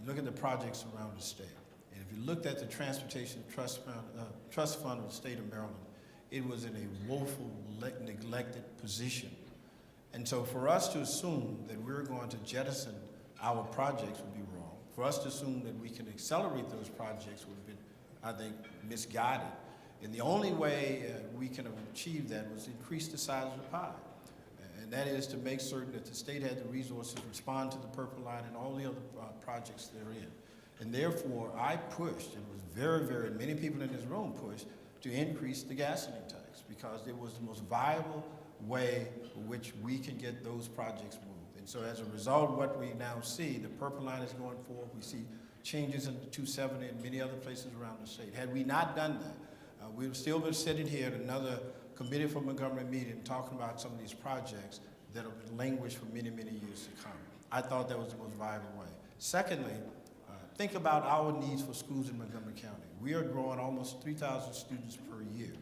you look at the projects around the state, and if you looked at the Transportation Trust Fund of the state of Maryland, it was in a woeful, neglected position. And so for us to assume that we're going to jettison our projects would be wrong. For us to assume that we can accelerate those projects would have been, I think, misguided. And the only way we can achieve that was to increase the size of the pie. And that is to make certain that the state had the resources to respond to the Purple Line and all the other projects they're in. And therefore, I pushed, and it was very, many people in this room pushed, to increase the gasoline tax because it was the most viable way in which we can get those projects moved. And so as a result, what we now see, the Purple Line is going forward. We see changes in the 270 and many other places around the state. Had we not done that, we would still been sitting here at another committee for Montgomery meeting talking about some of these projects that have been languished for many, years to come. I thought that was the most viable way. Secondly, think about our needs for schools in Montgomery County. We are growing almost 3,000 students per year.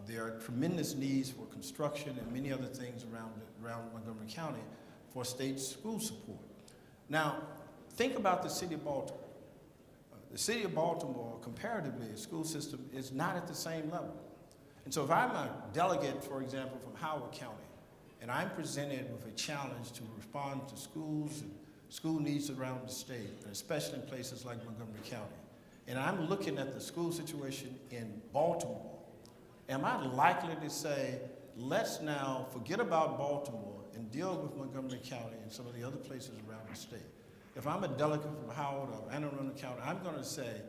There are tremendous needs for construction and many other things around Montgomery County for state school support. Now, think about the city of Baltimore. The city of Baltimore, comparatively, the school system is not at the same level. And so if I'm a delegate, for example, from Howard County, and I'm presented with a challenge to respond to schools and school needs around the state, and especially in places like Montgomery County, and I'm looking at the school situation in Baltimore, am I likely to say, let's now forget about Baltimore and deal with Montgomery County and some of the other places around the state? If I'm a delegate from Howard or Anne Arundel County, I'm going to say,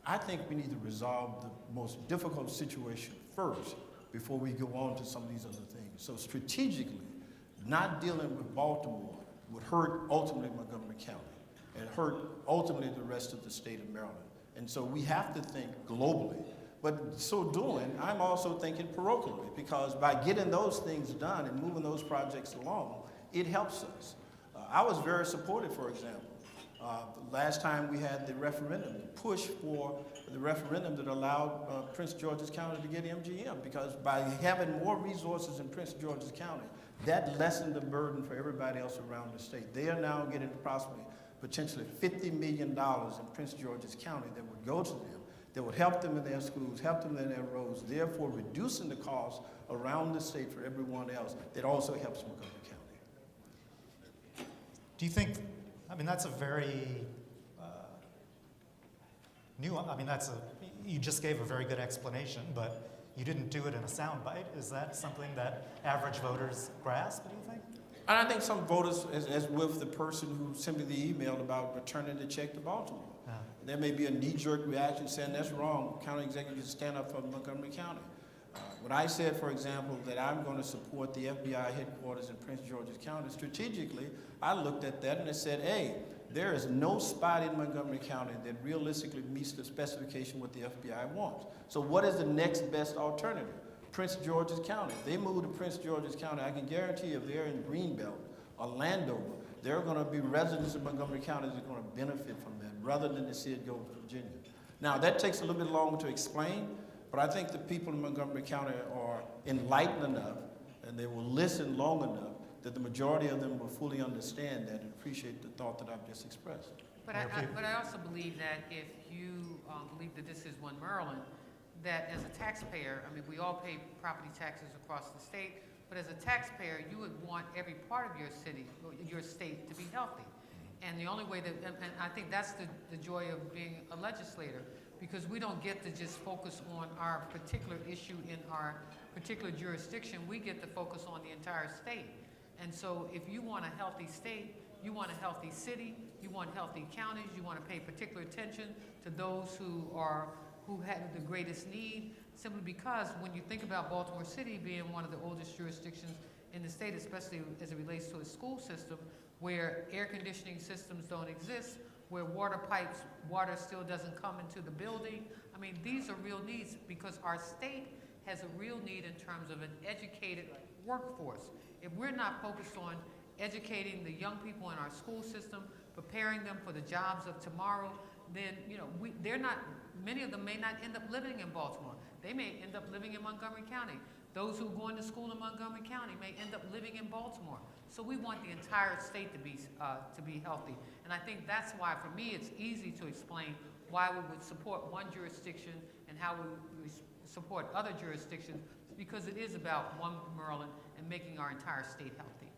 I think we need to resolve the most difficult situation first before we go on to some of these other things. So strategically, not dealing with Baltimore would hurt ultimately Montgomery County and hurt ultimately the rest of the state of Maryland. And so we have to think globally. But so doing, I'm also thinking parochially, because by getting those things done and moving those projects along, it helps us. I was very supportive, for example. The last time we had the referendum, push for the referendum that allowed Prince George's County to get MGM, because by having more resources in Prince George's County, that lessened the burden for everybody else around the state. They are now getting approximately, potentially $50 million in Prince George's County that would go to them, that would help them in their schools, help them in their roads, therefore reducing the cost around the state for everyone else. That also helps Montgomery County. Do you think, I mean, that's a very you just gave a very good explanation, but you didn't do it in a soundbite. Is that something that average voters grasp, do you think? And I think some voters, as with the person who sent me the email about returning the check to Baltimore, there may be a knee-jerk reaction saying that's wrong. County executives stand up for Montgomery County. When I said, for example, that I'm going to support the FBI headquarters in Prince George's County, strategically, I looked at that and I said, hey, there is no spot in Montgomery County that realistically meets the specification what the FBI wants. So what is the next best alternative? Prince George's County. If they move to Prince George's County, I can guarantee if they're in Greenbelt or Landover, there are going to be residents of Montgomery County that are going to benefit from that rather than to see it go to Virginia. Now, that takes a little bit longer to explain, but I think the people in Montgomery County are enlightened enough and they will listen long enough that the majority of them will fully understand that and appreciate the thought that I've just expressed. But I also believe that if you believe that this is one Maryland, that as a taxpayer, I mean, we all pay property taxes across the state, but as a taxpayer, you would want every part of your city, your state, to be healthy. And the only way that, and I think that's the joy of being a legislator, because we don't get to just focus on our particular issue in our particular jurisdiction, we get to focus on the entire state. And so if you want a healthy state, you want a healthy city, you want healthy counties, you want to pay particular attention to those who have the greatest need, simply because when you think about Baltimore City being one of the oldest jurisdictions in the state, especially as it relates to a school system where air conditioning systems don't exist, where water still doesn't come into the building. I mean, these are real needs because our state has a real need in terms of an educated workforce. If we're not focused on educating the young people in our school system, preparing them for the jobs of tomorrow, then many of them may not end up living in Baltimore. They may end up living in Montgomery County. Those who are going to school in Montgomery County may end up living in Baltimore. So we want the entire state to be healthy. And I think that's why, for me, it's easy to explain why we would support one jurisdiction and how we support other jurisdictions, because it is about one Maryland and making our entire state healthy.